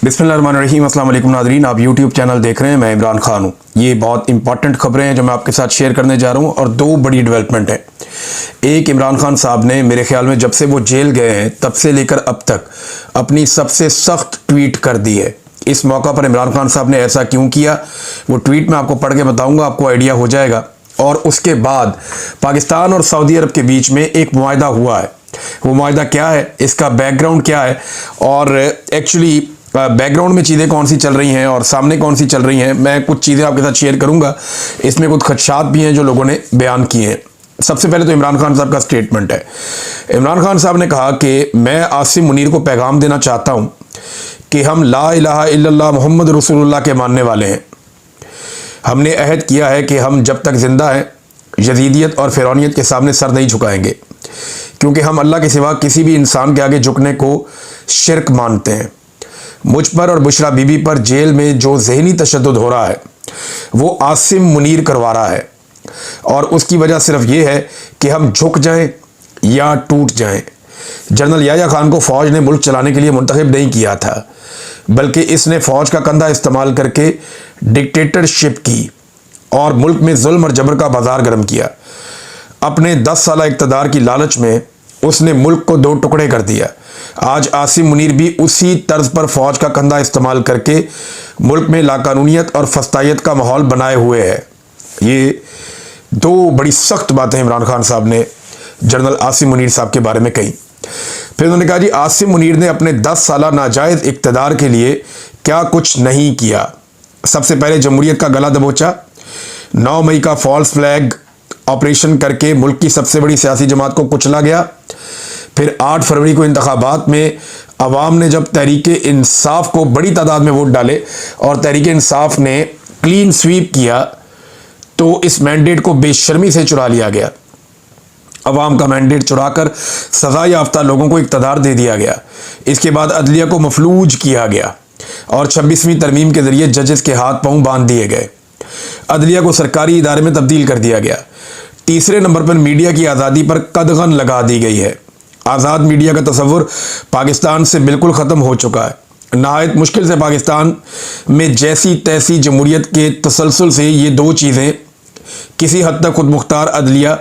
बिस्मिल्लाहिर्रहमानिर्रहीम। अस्सलाम वालेकुम नाज़रीन, आप यूट्यूब चैनल देख रहे हैं। मैं इमरान खान हूँ। ये बहुत इंपॉर्टेंट खबरें हैं जो मैं आपके साथ शेयर करने जा रहा हूँ और दो बड़ी डेवलपमेंट है। एक, इमरान खान साहब ने मेरे ख्याल में जब से वो जेल गए हैं तब से लेकर अब तक अपनी सबसे सख्त ट्वीट कर दी है। इस मौका पर इमरान खान साहब ने ऐसा क्यों किया, वो ट्वीट मैं आपको पढ़ के बताऊँगा, आपको आइडिया हो जाएगा। और उसके बाद पाकिस्तान और सऊदी अरब के बीच में एक मुआहदा हुआ है। वो मुआहदा क्या है, इसका बैकग्राउंड क्या है और एक्चुअली बैकग्राउंड में चीज़ें कौन सी चल रही हैं और सामने कौन सी चल रही हैं, मैं कुछ चीज़ें आपके साथ शेयर करूंगा। इसमें कुछ खदशात भी हैं जो लोगों ने बयान किए हैं। सबसे पहले तो इमरान खान साहब का स्टेटमेंट है। इमरान खान साहब ने कहा कि मैं आसिम मुनीर को पैगाम देना चाहता हूं कि हम ला इलाहा इल्लल्लाह मोहम्मद रसूलुल्लाह के मानने वाले हैं। हमने अहद किया है कि हम जब तक जिंदा हैं यजीदियत और फिरौनियत के सामने सर नहीं झुकाएंगे, क्योंकि हम अल्लाह के सिवा किसी भी इंसान के आगे झुकने को शिरक मानते हैं। मुझ पर और बुशरा बीबी पर जेल में जो ज़हनी तशद्दुद हो रहा है वो आसिम मुनीर करवा रहा है, और उसकी वजह सिर्फ ये है कि हम झुक जाएं या टूट जाएं। जनरल याह्या खान को फ़ौज ने मुल्क चलाने के लिए मुंतखब नहीं किया था, बल्कि इसने फ़ौज का कंधा इस्तेमाल करके डिक्टेटरशिप की और मुल्क में जुल्म और जबर का बाजार गर्म किया। अपने 10 साल इक़्तिदार की लालच में उसने मुल्क को दो टुकड़े कर दिया। आज आसिम मुनीर भी उसी तर्ज पर फ़ौज का कंधा इस्तेमाल करके मुल्क में लाकानूनियत और फस्तायत का माहौल बनाए हुए है। ये दो बड़ी सख्त बातें इमरान खान साहब ने जनरल आसिम मुनीर साहब के बारे में कही। फिर उन्होंने कहा जी, आसिम मुनीर ने अपने 10 साल नाजायज़ इक़्तिदार के लिए क्या कुछ नहीं किया। सबसे पहले जमहूरियत का गला दबोचा, 9 मई का फॉल्स फ्लैग ऑपरेशन करके मुल्क की सबसे बड़ी सियासी जमात को कुचला गया। फिर 8 फरवरी को इंतखाबात में अवाम ने जब तहरीक इंसाफ को बड़ी तादाद में वोट डाले और तहरीक इंसाफ ने क्लीन स्वीप किया, तो इस मैंडेट को बेशर्मी से चुरा लिया गया। अवाम का मैंडेट चुराकर सजा याफ्ता लोगों को इक़्तिदार दे दिया गया। इसके बाद अदलिया को मफलूज किया गया और 26वीं तरमीम के जरिए जजेस के हाथ पांव बांध दिए गए। अदलिया को सरकारी इदारे में तब्दील कर दिया गया। तीसरे नंबर पर मीडिया की आज़ादी पर कदगन लगा दी गई है। आज़ाद मीडिया का तस्वुर पाकिस्तान से बिल्कुल ख़त्म हो चुका है। नहायत मुश्किल से पाकिस्तान में जैसी तैसी जमहूरियत के तसलसल से ये दो चीज़ें किसी हद तक खुद मुख्तार अदलिया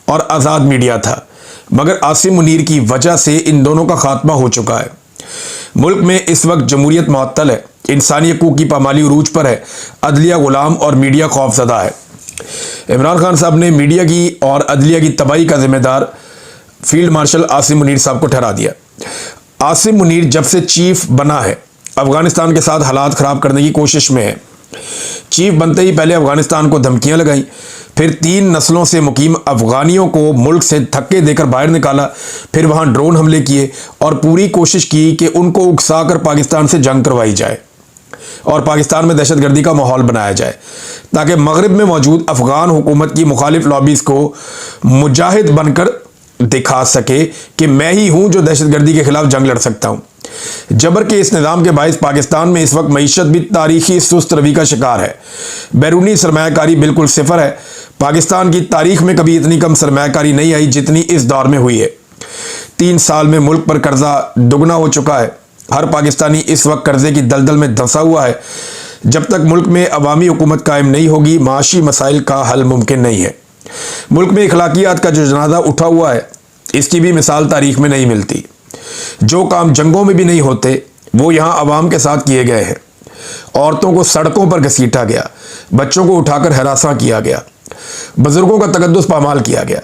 और आज़ाद मीडिया था, मगर आसिम मुनीर की वजह से इन दोनों का खात्मा हो चुका है। मुल्क में इस वक्त जमहूरियत मुअत्तल है, इंसानी हकूक़ की पामाली उरूज पर है, अदलिया गुलाम और मीडिया खौफज़दा है। इमरान खान साहब ने मीडिया की और अदलिया की तबाही का जिम्मेदार फील्ड मार्शल आसिम मुनीर साहब को ठहरा दिया। आसिम मुनीर जब से चीफ बना है अफगानिस्तान के साथ हालात ख़राब करने की कोशिश में है। चीफ बनते ही पहले अफगानिस्तान को धमकियां लगाई, फिर 3 नस्लों से मुकीम अफगानियों को मुल्क से धक्के देकर बाहर निकाला, फिर वहां ड्रोन हमले किए और पूरी कोशिश की कि उनको उकसाकर पाकिस्तान से जंग करवाई जाए और पाकिस्तान में दहशतगर्दी का माहौल बनाया जाए, ताकि मगरिब में मौजूद अफगान हुकूमत की मुखालिफ लॉबीज़ को मुजाहिद बनकर दिखा सके कि मैं ही हूं जो दहशतगर्दी के खिलाफ जंग लड़ सकता हूं। जबर के इस निज़ाम के बायस पाकिस्तान में इस वक्त मईशत भी तारीखी सुस्त रवी का शिकार है। बैरूनी सरमायाकारी बिल्कुल सिफर है। पाकिस्तान की तारीख में कभी इतनी कम सरमायाकारी नहीं आई जितनी इस दौर में हुई है। 3 साल में मुल्क पर कर्जा दुगना हो चुका है। हर पाकिस्तानी इस वक्त कर्जे की दलदल में धंसा हुआ है। जब तक मुल्क में अवामी हुकूमत कायम नहीं होगी, माशी मसाइल का हल मुमकिन नहीं है। मुल्क में इखलाकियात का जो जनाजा उठा हुआ है, इसकी भी मिसाल तारीख में नहीं मिलती। जो काम जंगों में भी नहीं होते वो यहाँ अवाम के साथ किए गए हैं। औरतों को सड़कों पर घसीटा गया, बच्चों को उठाकर हरासा किया गया, बुजुर्गों का तकद्दुस पामाल किया गया।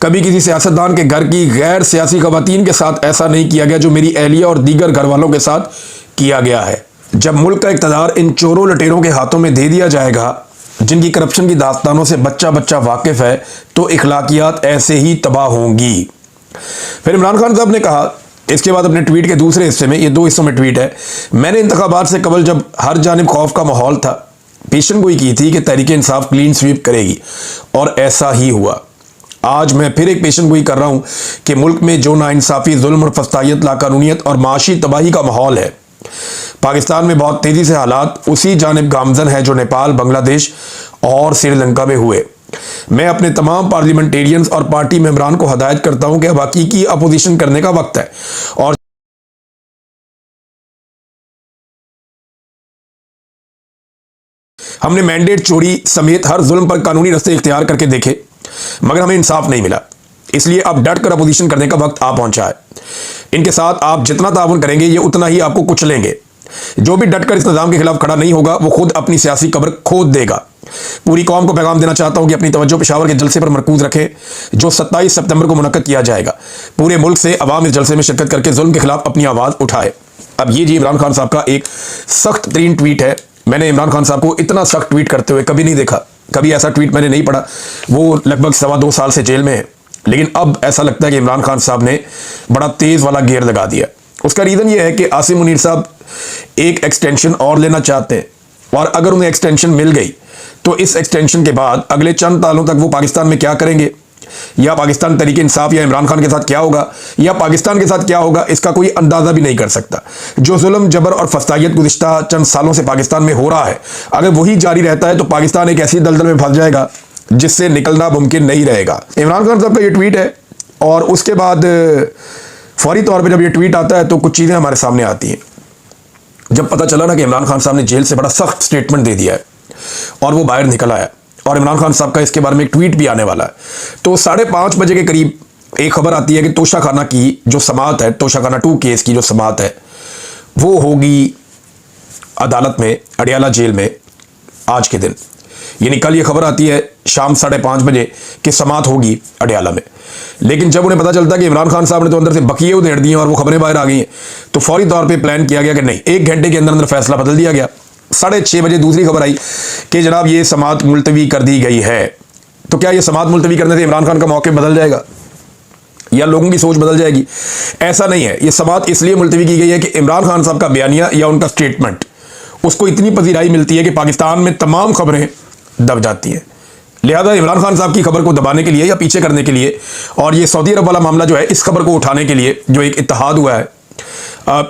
कभी किसी सियासतदान के घर की गैर सियासी खवातीन के साथ ऐसा नहीं किया गया जो मेरी अहलिया और दीगर घर वालों के साथ किया गया है। जब मुल्क का इक़्तिदार इन चोरों लटेरों के हाथों में दे दिया जाएगा जिनकी करप्शन की दास्तानों से बच्चा बच्चा वाकिफ है, तो इखलाकियात ऐसे ही तबाह होंगी। फिर इमरान खान साहब ने कहा इसके बाद अपने ट्वीट के दूसरे हिस्से में, ये 2 हिस्सों में ट्वीट है, मैंने इंतखाबात से कबल जब हर जानिब खौफ का माहौल था, पेशन गोई की थी कि तहरीक इंसाफ क्लीन स्वीप करेगी और ऐसा ही हुआ। आज मैं फिर एक पेशन गोई कर रहा हूं कि मुल्क में जो नाइंसाफ़ी, जुल्म और फस्तायत, लाकानूनियत और माशी तबाही का माहौल है, पाकिस्तान में बहुत तेज़ी से हालात उसी जानिब गामजन है जो नेपाल, बांग्लादेश और श्रीलंका में हुए। मैं अपने तमाम पार्लियामेंटेरियंस और पार्टी मेंबरान को हदायत करता हूं कि अब हकीकी अपोजिशन करने का वक्त है और हमने मैंडेट चोरी समेत हर जुल्म पर कानूनी रास्ते इख्तियार करके देखे, मगर हमें इंसाफ नहीं मिला। इसलिए अब डट कर अपोजिशन करने का वक्त आ पहुंचा है। इनके साथ आप जितना ताउन करेंगे ये उतना ही आपको कुचलेंगे। जो भी डट कर इस निज़ाम के खिलाफ खड़ा नहीं होगा वो खुद अपनी सियासी कब्र खोद देगा। पूरी कौम को पैगाम देना चाहता हूं कि अपनी तवज्जो पेशावर के जलसे पर मरकूज रखें जो 27 सितंबर को मुनक्कद किया जाएगा। पूरे मुल्क से अवाम इस जलसे में शिरकत करके जुल्म के खिलाफ अपनी आवाज़ उठाए। अब ये जी इमरान खान साहब का एक सख्त तरीन ट्वीट है। मैंने इमरान खान साहब को इतना सख्त ट्वीट करते हुए कभी नहीं देखा, कभी ऐसा ट्वीट मैंने नहीं पढ़ा। वो लगभग 2.25 साल से जेल में है, लेकिन अब ऐसा लगता है कि इमरान खान साहब ने बड़ा तेज़ वाला गियर लगा दिया। उसका रीज़न ये है कि आसिम मुनीर साहब एक एक्सटेंशन और लेना चाहते हैं, और अगर उन्हें एक्सटेंशन मिल गई तो इस एक्सटेंशन के बाद अगले चंद सालों तक वो पाकिस्तान में क्या करेंगे, या पाकिस्तान तरीके इंसाफ या इमरान खान के साथ क्या होगा, या पाकिस्तान के साथ क्या होगा, इसका कोई अंदाज़ा भी नहीं कर सकता। जो जुल्म जबर और फस्तायत गुज़िश्ता चंद सालों से पाकिस्तान में हो रहा है, अगर वही जारी रहता है तो पाकिस्तान एक ऐसी दलदल में फंस जाएगा जिससे निकलना मुमकिन नहीं रहेगा। इमरान खान साहब का ये ट्वीट है, और उसके बाद फौरी तौर पर जब ये ट्वीट आता है तो कुछ चीज़ें हमारे सामने आती हैं। जब पता चला ना कि इमरान खान साहब ने जेल से बड़ा सख्त स्टेटमेंट दे दिया है और वो बाहर निकल आया, और इमरान खान साहब का इसके बारे में एक ट्वीट भी आने वाला है, तो 5:30 बजे के करीब एक खबर आती है कि तोशा खाना की जो समाअत है, तोशा खाना 2 केस की जो समाअत है, वो होगी अदालत में, अडियाला जेल में आज के दिन। यानी कल ये खबर आती है शाम 5:30 बजे कि समाअत होगी अडियाला में। लेकिन जब उन्हें पता चलता है कि इमरान खान साहब ने तो अंदर से बकिए उधेड़ दिए और वो खबरें बाहर आ गई हैं, तो फौरी तौर पे प्लान किया गया कि नहीं, 1 घंटे के अंदर अंदर फैसला बदल दिया गया। 6:30 बजे दूसरी खबर आई कि जनाब ये समाअत मुलतवी कर दी गई है। तो क्या ये समाअत मुलतवी करने से इमरान खान का मौक़िफ़ बदल जाएगा या लोगों की सोच बदल जाएगी? ऐसा नहीं है। ये समाअत इसलिए मुलतवी की गई है कि इमरान खान साहब का बयानिया या उनका स्टेटमेंट उसको इतनी पजीराई मिलती है कि पाकिस्तान में तमाम खबरें दब जाती हैं। लिहाजा इमरान खान साहब की खबर को दबाने के लिए या पीछे करने के लिए, और ये सऊदी अरब वाला मामला जो है इस खबर को उठाने के लिए जो एक इत्तेहाद हुआ है,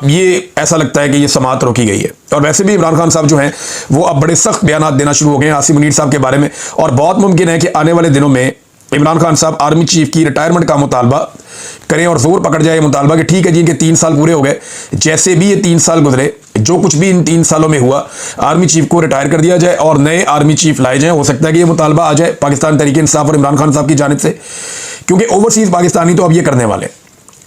ये ऐसा लगता है कि ये समाअत रोकी गई है। और वैसे भी इमरान खान साहब जो हैं वो अब बड़े सख्त बयान देना शुरू हो गए हैं आसिम मुनीर साहब के बारे में, और बहुत मुमकिन है कि आने वाले दिनों में इमरान खान साहब आर्मी चीफ की रिटायरमेंट का मुतालबा करें और जोर पकड़ जाए मुतालबा कि ठीक है जी, इनके 3 साल पूरे हो गए, जैसे भी ये 3 साल गुजरे, जो कुछ भी इन 3 सालों में हुआ, आर्मी चीफ को रिटायर कर दिया जाए और नए आर्मी चीफ लाए जाएं। हो सकता है कि ये मुतालबा आ जाए पाकिस्तान तरीके इंसाफ और इमरान खान साहब की जानिब से, क्योंकि ओवरसीज़ पाकिस्तानी तो अब ये करने वाले हैं।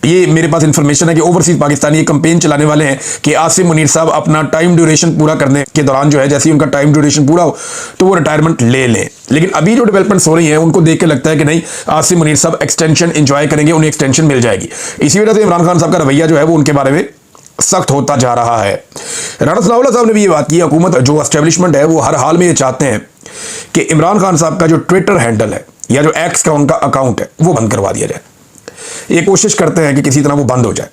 ये मेरे पास इंफॉर्मेशन है कि ओवरसीज़ पाकिस्तानी ये कंपेन चलाने वाले हैं कि आसिम मुनीर साहब अपना टाइम ड्यूरेशन पूरा करने के दौरान जो है, जैसे ही उनका टाइम ड्यूरेशन पूरा हो तो वो रिटायरमेंट ले लें। लेकिन अभी जो डेवलपमेंट्स हो रही हैं उनको देख के लगता है कि नहीं, आसिम मुनीर साहब एक्सटेंशन एंजॉय करेंगे, उन्हें एक्सटेंशन मिल जाएगी। इसी वजह से इमरान खान साहब का रवैया जो है वो उनके बारे में सख्त होता जा रहा है। राणा सनाउल्लाह साहब ने भी ये बात की, हुकूमत जो एस्टेब्लिशमेंट है वो हर हाल में ये चाहते हैं कि इमरान खान साहब का जो ट्विटर हैंडल है या जो एक्स का उनका अकाउंट है वो बंद करवा दिया जाए। ये कोशिश करते हैं कि किसी तरह वो बंद हो जाए,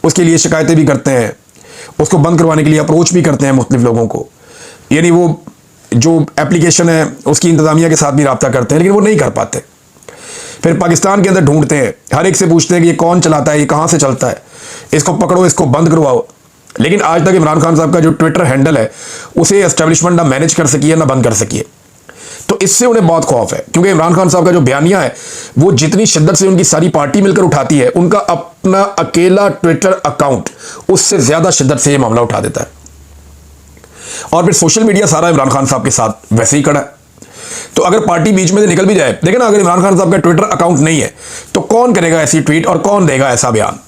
उसके लिए शिकायतें भी करते हैं, उसको बंद करवाने के लिए अप्रोच भी करते हैं मुख्तलिफ लोगों को। यानी वो जो एप्लीकेशन है उसकी इंतज़ामिया के साथ भी रब्ता करते हैं, लेकिन वो नहीं कर पाते। फिर पाकिस्तान के अंदर ढूंढते हैं, हर एक से पूछते हैं कि ये कौन चलाता है, ये कहाँ से चलता है, इसको पकड़ो, इसको बंद करवाओ। लेकिन आज तक इमरान खान साहब का जो ट्विटर हैंडल है उसे एस्टेब्लिशमेंट ना मैनेज कर सकी है ना बंद कर सकी है। तो इससे उन्हें बहुत खौफ है, क्योंकि इमरान खान साहब का जो बयानिया है वो जितनी शिद्दत से उनकी सारी पार्टी मिलकर उठाती है, उनका अपना अकेला ट्विटर अकाउंट उससे ज़्यादा शिद्दत से ये मामला उठा देता है। और फिर सोशल मीडिया सारा इमरान खान साहब के साथ वैसे ही खड़ा है। तो अगर पार्टी बीच में से निकल भी जाए, देखिए ना, अगर इमरान खान साहब का ट्विटर अकाउंट नहीं है तो कौन करेगा ऐसी ट्वीट और कौन देगा ऐसा बयान?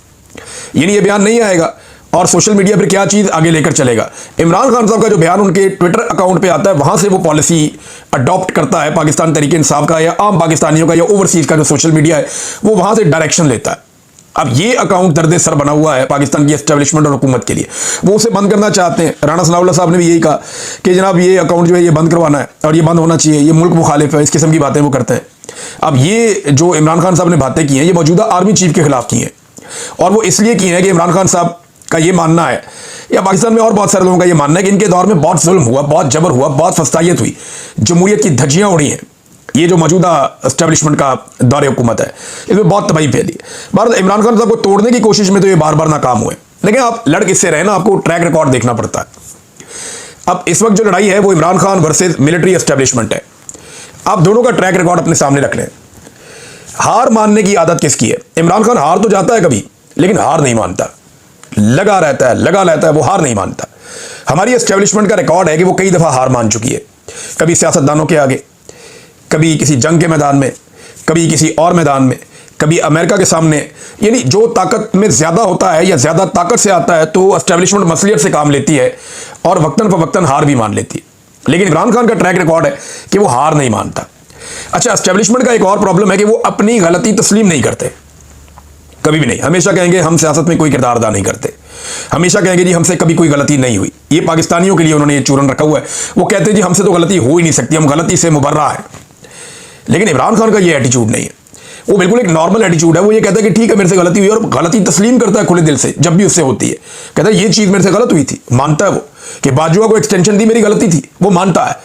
यानी ये बयान नहीं आएगा और सोशल मीडिया पर क्या चीज़ आगे लेकर चलेगा। इमरान खान साहब का जो बयान उनके ट्विटर अकाउंट पे आता है वहाँ से वो पॉलिसी अडॉप्ट करता है पाकिस्तान तरीके इंसाफ का या आम पाकिस्तानियों का या ओवरसीज़ का जो सोशल मीडिया है वो वहाँ से डायरेक्शन लेता है। अब ये अकाउंट दर्द सर बना हुआ है पाकिस्तान की एस्टेब्लिशमेंट और हुकूमत के लिए, वो उसे बंद करना चाहते हैं। राणा सनाउल्लाह साहब ने भी यही कहा कि जनाब ये अकाउंट जो है ये बंद करवाना है और ये बंद होना चाहिए, ये मुल्क मुखालिफ है, इस किस्म की बातें वो करते हैं। अब ये जो इमरान खान साहब ने बातें की हैं ये मौजूदा आर्मी चीफ के खिलाफ की हैं, और वो इसलिए की हैं कि इमरान खान साहब का ये मानना है या पाकिस्तान में और बहुत सारे लोगों का ये मानना है कि इनके दौर में बहुत जुल्म हुआ, बहुत जबर हुआ, बहुत फस्तायत हुई, जमहूरियत की धज्जियाँ उड़ी हैं। ये जो मौजूदा एस्टेब्लिशमेंट का दौर हुकूमत है इसमें बहुत तबाही फैली है। भारत इमरान खान साहब को तोड़ने की कोशिश में तो ये बार बार नाकाम हुए, लेकिन आप लड़ किससे रहे ना, आपको ट्रैक रिकॉर्ड देखना पड़ता है। अब इस वक्त जो लड़ाई है वो Imran Khan versus military establishment है। आप दोनों का ट्रैक रिकॉर्ड अपने सामने रख लें। हार मानने की आदत किसकी है? इमरान खान हार तो जाता है कभी, लेकिन हार नहीं मानता। लगा रहता है, वो हार नहीं मानता। हमारी एस्टेब्लिशमेंट का रिकॉर्ड है कि वो कई दफ़ा हार मान चुकी है, कभी सियासतदानों के आगे, कभी किसी जंग के मैदान में, कभी किसी और मैदान में, कभी अमेरिका के सामने। यानी जो ताकत में ज़्यादा होता है या ज़्यादा ताकत से आता है तो एस्टेब्लिशमेंट मसलियत से काम लेती है और वक्तन फवक्तन हार भी मान लेती है। लेकिन इमरान खान का ट्रैक रिकॉर्ड है कि वो हार नहीं मानता। अच्छा, एस्टेब्लिशमेंट का एक और प्रॉब्लम है कि वो अपनी गलती तस्लीम नहीं करते, कभी भी नहीं। हमेशा कहेंगे हम सियासत में कोई किरदार अदा नहीं करते, हमेशा कहेंगे जी हमसे कभी कोई गलती नहीं हुई। ये पाकिस्तानियों के लिए उन्होंने ये चूरन रखा हुआ है, वो कहते हैं जी हमसे तो गलती हो ही नहीं सकती, हम गलती से मुबर्रा है। लेकिन इमरान खान का ये एटीट्यूड नहीं है, वो बिल्कुल एक नॉर्मल एटीट्यूड है। वो ये कहता है कि ठीक है मेरे से गलती हुई, और गलती तस्लीम करता है खुले दिल से जब भी उससे होती है। कहता है ये चीज़ मेरे से गलत हुई थी, मानता है वो कि बाजुआ को एक्सटेंशन दी मेरी गलती थी, वो मानता है।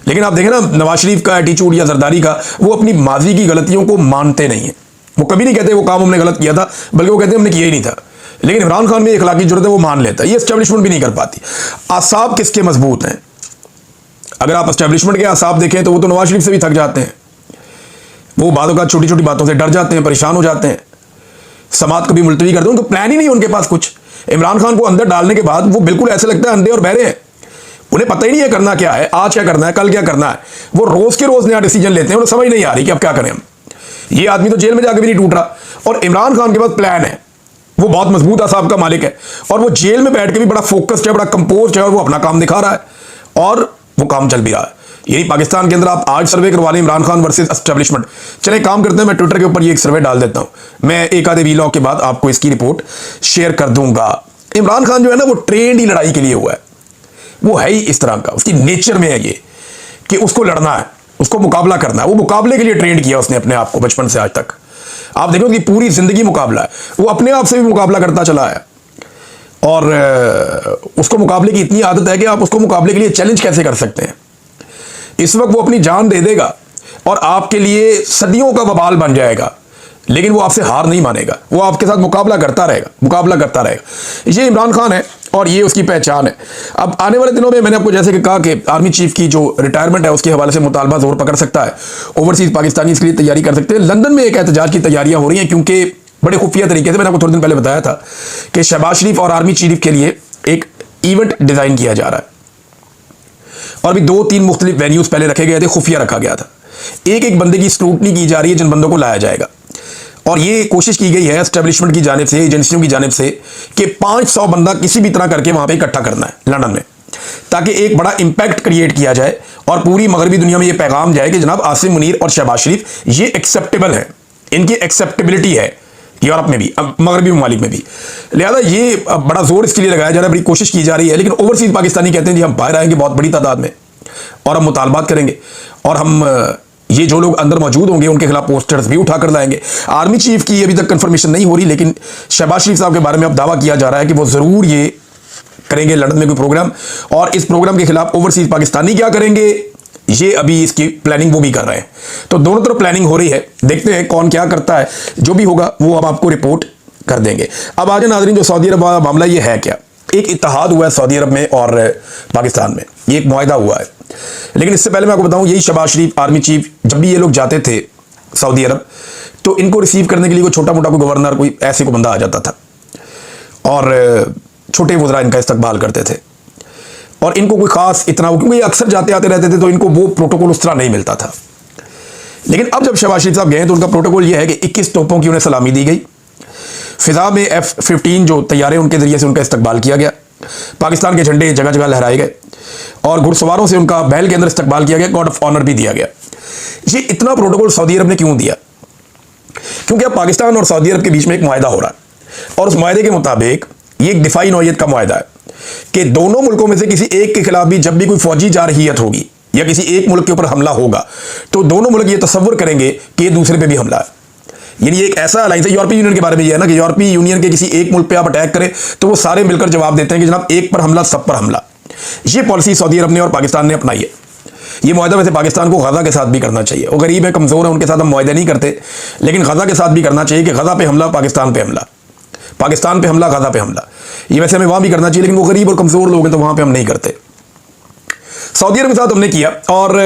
लेकिन आप देखें ना नवाज शरीफ का एटीट्यूड या जरदारी का, वो अपनी माजी की गलतियों को मानते नहीं है। वो कभी नहीं कहते वो काम हमने गलत किया था, बल्कि वो कहते हैं हमने किया ही नहीं था। लेकिन इमरान खान में इखलाकी जरूरत है, वो मान लेता है। ये एस्टेब्लिशमेंट भी नहीं कर पाती। आसाब किसके मजबूत हैं? अगर आप एस्टेब्लिशमेंट के आसाब देखें तो वो तो नवाज शरीफ से भी थक जाते हैं। वो बातों का छोटी छोटी बातों से डर जाते हैं, परेशान हो जाते हैं, समात कभी मुलतवी करते हैं। उनको प्लान ही नहीं उनके पास कुछ। इमरान खान को अंदर डालने के बाद वो बिल्कुल ऐसे लगता है अंधे और बहरे हैं, उन्हें पता ही नहीं है करना क्या है, आज क्या करना है, कल क्या करना है। वो रोज के रोज नया डिसीजन लेते हैं, उन्हें समझ नहीं आ रही कि अब क्या करें हम। ये आदमी तो जेल में जाकर भी नहीं टूट रहा, और इमरान खान के पास प्लान है। वो बहुत मजबूत आसाब का मालिक है, और वो जेल में बैठ के भी बड़ा फोकस्ड है, बड़ा कंपोज्ड है, और वो अपना काम दिखा रहा है, और वो काम चल भी रहा है। यही पाकिस्तान के अंदर आप आज सर्वे करवा लें इमरान खान वर्सेस एस्टेब्लिशमेंट। चले काम करते हैं, मैं ट्विटर के ऊपर ये एक सर्वे डाल देता हूं, मैं एक आधे वीलॉग के बाद आपको इसकी रिपोर्ट शेयर कर दूंगा। इमरान खान जो है ना, वो ट्रेंड ही लड़ाई के लिए हुआ है। वो है ही इस तरह का, उसकी नेचर में है ये कि उसको लड़ना है, उसको मुकाबला करना है। वो मुकाबले के लिए ट्रेंड किया उसने अपने आप को बचपन से आज तक। आप देखो कि पूरी जिंदगी मुकाबला है। वो अपने आप से भी मुकाबला करता चला है, और उसको मुकाबले की इतनी आदत है कि आप उसको मुकाबले के लिए चैलेंज कैसे कर सकते हैं। इस वक्त वो अपनी जान दे देगा और आपके लिए सदियों का वबाल बन जाएगा, लेकिन वो आपसे हार नहीं मानेगा। वो आपके साथ मुकाबला करता रहेगा। ये इमरान खान है और ये उसकी पहचान है। अब आने वाले दिनों में मैंने आपको जैसे कि कहा कि आर्मी चीफ की जो रिटायरमेंट है उसके हवाले से मुतालबा जोर पकड़ सकता है। ओवरसीज पाकिस्तानी इसके लिए तैयारी कर सकते हैं। लंदन में एक एहतजाज की तैयारियां हो रही हैं, क्योंकि बड़े खुफिया तरीके से, मैंने आपको थोड़े दिन पहले बताया था कि शहबाज शरीफ और आर्मी चीफ के लिए एक इवेंट डिजाइन किया जा रहा है, और भी 2-3 मुख्तलिफ वेन्यूज पहले रखे गए थे, खुफिया रखा गया था। एक बंदे की स्क्रूटनी की जा रही है जिन बंदों को लाया जाएगा, और ये कोशिश की गई है एस्टेब्लिशमेंट की जानिब से, एजेंसियों की जानिब से, कि 500 बंदा किसी भी तरह करके वहां पे इकट्ठा करना है लंदन में, ताकि एक बड़ा इंपैक्ट क्रिएट किया जाए और पूरी मगरबी दुनिया में ये पैगाम जाए कि जनाब आसिम मुनीर और शहबाज शरीफ ये एक्सेप्टेबल है, इनकी एक्सेप्टेबिलिटी है यूरोप में भी, मगरबी ममालिक में भी। लिहाजा ये बड़ा जोर इसके लिए लगाया जा रहा है, बड़ी कोशिश की जा रही है। लेकिन ओवरसीज पाकिस्तानी कहते हैं जी हम बाहर आएंगे बहुत बड़ी तादाद में, और हम मुतालबात करेंगे, और हम ये जो लोग अंदर मौजूद होंगे उनके खिलाफ पोस्टर्स भी उठाकर लाएंगे। आर्मी चीफ की अभी तक कंफर्मेशन नहीं हो रही, लेकिन शहबाज शरीफ साहब के बारे में अब दावा किया जा रहा है कि वो जरूर ये करेंगे लंदन में कोई प्रोग्राम, और इस प्रोग्राम के खिलाफ ओवरसीज पाकिस्तानी क्या करेंगे, ये अभी इसकी प्लानिंग वो भी कर रहे हैं। तो दोनों तरफ प्लानिंग हो रही है, देखते हैं कौन क्या करता है। जो भी होगा वो अब आपको रिपोर्ट कर देंगे। अब आज नाज़रीन, जो सऊदी अरब वाला मामला ये है क्या, एक इत्तेहाद हुआ है सऊदी अरब में और पाकिस्तान में, ये एक मुआहदा हुआ है। लेकिन इससे पहले मैं आपको बताऊं, यही शहबाज शरीफ आर्मी चीफ जब भी ये लोग जाते थे सऊदी अरब, तो इनको रिसीव करने के लिए कोई छोटा मोटा कोई गवर्नर, कोई ऐसे को बंदा आ जाता था, और छोटे वज़रा इनका इस्तकबाल करते थे। और इनको कोई खास इतना, क्योंकि ये अक्सर जाते आते रहते थे, तो इनको वो प्रोटोकॉल उस तरह नहीं मिलता था। लेकिन अब जब शहबाज शरीफ साहब गए तो उनका प्रोटोकॉल ये है कि 21 तोपों की उन्हें सलामी दी गई, फिजा में F-15 जो तैयारे उनके जरिए से उनका इस्तकबाल किया गया, पाकिस्तान के झंडे जगह जगह लहराए गए, और घुड़सवारों से उनका महल के अंदर इस्तकबाल किया गया, गार्ड ऑफ ऑनर भी दिया गया। ये इतना प्रोटोकॉल सऊदी अरब ने क्यों दिया? क्योंकि अब पाकिस्तान और सऊदी अरब के बीच में एक मुआहदा हो रहा है, और उस मुआहदे के मुताबिक ये एक दिफाई नौयत का मुआहदा है कि दोनों मुल्कों में से किसी एक के खिलाफ भी जब भी कोई फौजी जारहियत होगी या किसी एक मुल्क के ऊपर हमला होगा, तो दोनों मुल्क ये तसव्वुर करेंगे कि ये दूसरे पे भी हमला है। यानी एक ऐसा अलायंस है, यूरोपीय यूनियन के बारे में ये है ना कि यूरोपीय यूनियन के किसी एक मुल्क पे आप अटैक करें तो वो सारे मिलकर जवाब देते हैं कि जनाब एक पर हमला, सब पर हमला। ये पॉलिसी सऊदी अरब ने और पाकिस्तान ने अपनाई है। ये मुआहदा वैसे पाकिस्तान को गजा के साथ भी करना चाहिए। वो गरीब है, कमज़ोर है, उनके साथ हम मुआहदा नहीं करते, लेकिन गजा के साथ भी करना चाहिए कि गजा पे हमला, पाकिस्तान पे हमला, पाकिस्तान पे हमला, गजा पे हमला। ये वैसे हमें वहाँ भी करना चाहिए, लेकिन वो गरीब और कमज़ोर लोग हैं तो वहाँ पे हम नहीं करते। सऊदी अरब के साथ हमने किया, और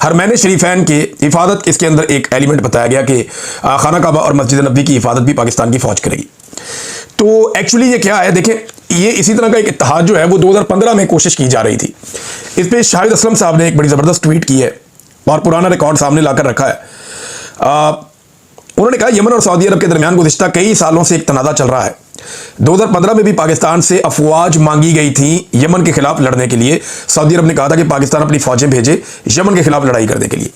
हरमैन शरीफैन की हिफाजत इसके अंदर एक एलिमेंट बताया गया कि खाना काबा और मस्जिद नबी की हिफाजत भी पाकिस्तान की फ़ौज करेगी। तो एक्चुअली ये क्या है, देखें, ये इसी तरह का एक इत्तेहाद जो है वो 2015 में कोशिश की जा रही थी। इस पे शाहिद असलम साहब ने एक बड़ी ज़बरदस्त ट्वीट की है और पुराना रिकॉर्ड सामने लाकर रखा है। उन्होंने कहा यमन और सऊदी अरब के दरमियान गुज़िश्ता कई सालों से एक तनाज़ा चल रहा है। 2015 में भी पाकिस्तान से अफवाज मांगी गई थी यमन के खिलाफ लड़ने के लिए। सऊदी अरब ने कहा था कि पाकिस्तान अपनी फौजें भेजे यमन के खिलाफ लड़ाई करने के लिए।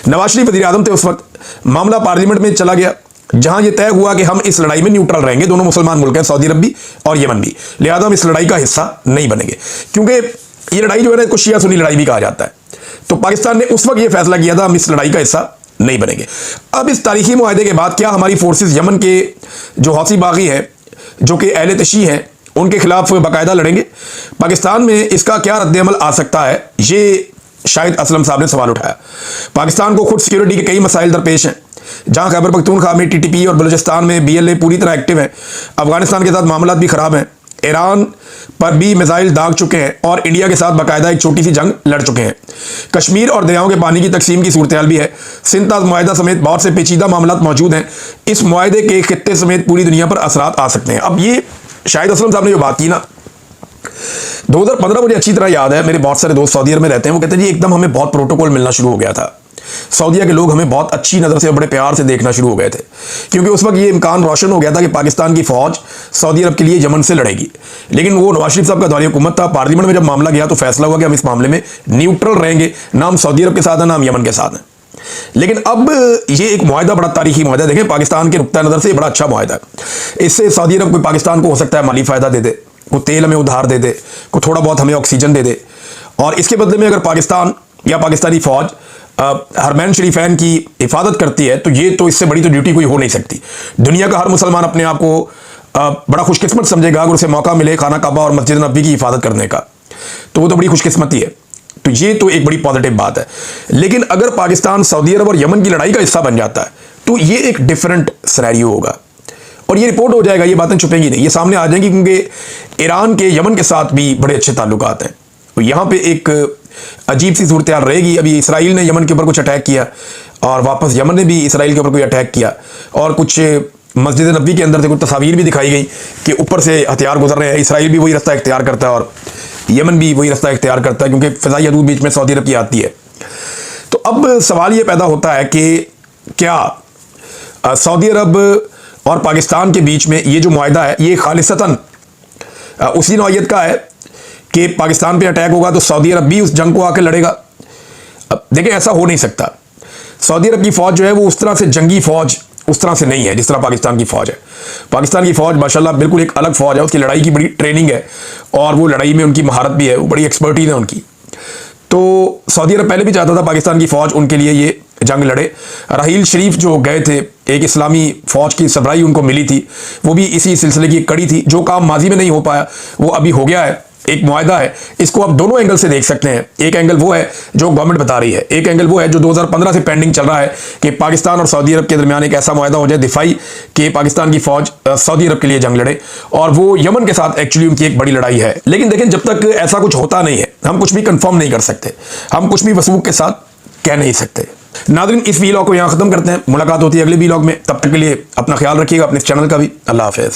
नवाज शरीफ वज़ीर आज़म थे उस वक्त। मामला पार्लियामेंट में चला गया, जहां यह तय हुआ कि हम इस लड़ाई में न्यूट्रल रहेंगे, दोनों मुसलमान मुल्क हैं, सऊदी अरब भी और यमन भी, लिहाजा हम इस लड़ाई का हिस्सा नहीं बनेंगे, क्योंकि ये लड़ाई जो है ना, इसको शिया सुन्नी लड़ाई भी कहा जाता है। तो पाकिस्तान ने उस वक्त ये फैसला किया था हम इस लड़ाई का हिस्सा नहीं बनेंगे। अब इस तारीखी मुआहदे के बाद क्या हमारी फोर्सेस यमन के जो हौसी बागी है, जो कि अहले तशी हैं, उनके खिलाफ बाकायदा लड़ेंगे? पाकिस्तान में इसका क्या रद्द-ए-अमल आ सकता है, ये शाहिद असलम साहब ने सवाल उठाया। पाकिस्तान को खुद सिक्योरिटी के कई मसाइल दरपेश हैं, जहां खैबर पख्तूनख्वा में टीटीपी और बलूचिस्तान में BLA पूरी तरह एक्टिव है। अफगानिस्तान के साथ मामलात भी खराब हैं, ईरान पर भी मिसाइल दाग चुके हैं और इंडिया के साथ बाकायदा एक छोटी सी जंग लड़ चुके हैं। कश्मीर और दरियाओं के पानी की तकसीम की सूरत हाल भी है। सिंध मुआहदा समेत बहुत से पेचीदा मामलात मौजूद हैं। इस मुआहदे के खित्ते समेत पूरी दुनिया पर असरात आ सकते हैं। अब ये शाहिद असलम साहब ने जो बात की ना, 2015 मुझे अच्छी तरह याद है। मेरे बहुत सारे दोस्त सऊदी अरब में रहते हैं, वो कहते हैं जी एकदम हमें बहुत प्रोटोकॉल मिलना शुरू हो गया था। सऊदीया के लोग हमें बहुत अच्छी नज़र से, बड़े प्यार से देखना शुरू हो गए थे, क्योंकि उस वक्त ये इम्कान रोशन हो गया था कि पाकिस्तान की फ़ौज सऊदी अरब के लिए यमन से लड़ेगी। लेकिन वो नवाज शरीफ साहब का दौर हुकूमत था। पार्लियामेंट में जब मामला गया तो फैसला हुआ कि हम इस मामले में न्यूट्रल रहेंगे, ना हम सऊदी अरब के साथ हैं ना हम यमन के साथ हैं। लेकिन अब ये एक मुआहदा बड़ा तारीखी मुआहदा, देखें पाकिस्तान के नुक्ता नज़र से ये बड़ा अच्छा मुआहदा है। इससे सऊदी अरब कोई पाकिस्तान को हो सकता है माली फ़ायदा दे दे, को तेल हमें उधार दे दे, को थोड़ा बहुत हमें ऑक्सीजन दे दे, और इसके बदले में अगर पाकिस्तान या पाकिस्तानी फ़ौज हरमैन शरीफैन की हिफाजत करती है, तो ये तो इससे बड़ी तो ड्यूटी कोई हो नहीं सकती। दुनिया का हर मुसलमान अपने आप को बड़ा खुशकिस्मत समझेगा अगर उसे मौका मिले खाना काबा और मस्जिद नबी की हिफाजत करने का, तो वो तो बड़ी खुशकिस्मती है। तो ये तो एक बड़ी पॉजिटिव बात है। लेकिन अगर पाकिस्तान सऊदी अरब और यमन की लड़ाई का हिस्सा बन जाता है तो ये एक डिफरेंट सिनेरियो होगा और ये रिपोर्ट हो जाएगा, ये बातें छुपेंगी नहीं, ये सामने आ जाएंगी, क्योंकि ईरान के यमन के साथ भी बड़े अच्छे ताल्लुकात हैं। तो यहाँ पे एक अजीब सी सूरत हाल रहेगी। अभी इसराइल ने यमन के ऊपर कुछ अटैक किया और वापस यमन ने भी इसराइल के ऊपर कोई अटैक किया, और कुछ मस्जिद नबी के अंदर से कुछ तस्वीर भी दिखाई गई कि ऊपर से हथियार गुजर रहे हैं। इसराइल भी वही रास्ता इख्तियार करता है और यमन भी वही रास्ता इख्तियार करता है, क्योंकि फ़िज़ाई हदूद बीच में सऊदी अरब की आती है। तो अब सवाल ये पैदा होता है कि क्या सऊदी अरब और पाकिस्तान के बीच में ये जो मुआहदा है ये खालिसतन उसी नौइयत का है कि पाकिस्तान पे अटैक होगा तो सऊदी अरब भी उस जंग को आकर लड़ेगा? अब देखें, ऐसा हो नहीं सकता। सऊदी अरब की फ़ौज जो है वो उस तरह से जंगी फ़ौज उस तरह से नहीं है जिस तरह पाकिस्तान की फ़ौज है। पाकिस्तान की फ़ौज माशाल्लाह बिल्कुल एक अलग फ़ौज है, उसकी लड़ाई की बड़ी ट्रेनिंग है और वो लड़ाई में उनकी महारत भी है, वो बड़ी एक्सपर्टीज है उनकी। तो सऊदी अरब पहले भी चाहता था पाकिस्तान की फ़ौज उनके लिए ये जंग लड़े। राहील शरीफ जो गए थे, एक इस्लामी फ़ौज की सरबराही उनको मिली थी, वो भी इसी सिलसिले की कड़ी थी। जो काम माजी में नहीं हो पाया वो अभी हो गया है, एक मुआहदा है। इसको आप दोनों एंगल से देख सकते हैं। एक एंगल वो है जो गवर्नमेंट बता रही है, एक एंगल वो है जो 2015 से पेंडिंग चल रहा है कि पाकिस्तान और सऊदी अरब के दरमियान एक ऐसा मुआहदा हो जाए दिफाई कि पाकिस्तान की फ़ौज सऊदी अरब के लिए जंग लड़े, और वो यमन के साथ एक्चुअली उनकी एक बड़ी लड़ाई है। लेकिन देखें, जब तक ऐसा कुछ होता नहीं है हम कुछ भी कंफर्म नहीं कर सकते, हम कुछ भी वसूख के साथ कह नहीं सकते। नाज़रीन, इस वीलॉग को यहाँ ख़त्म करते हैं, मुलाकात होती है अगले वीलॉग में। तब तक के लिए अपना ख्याल रखिएगा, अपने चैनल का भी। अल्लाह हाफ़िज़।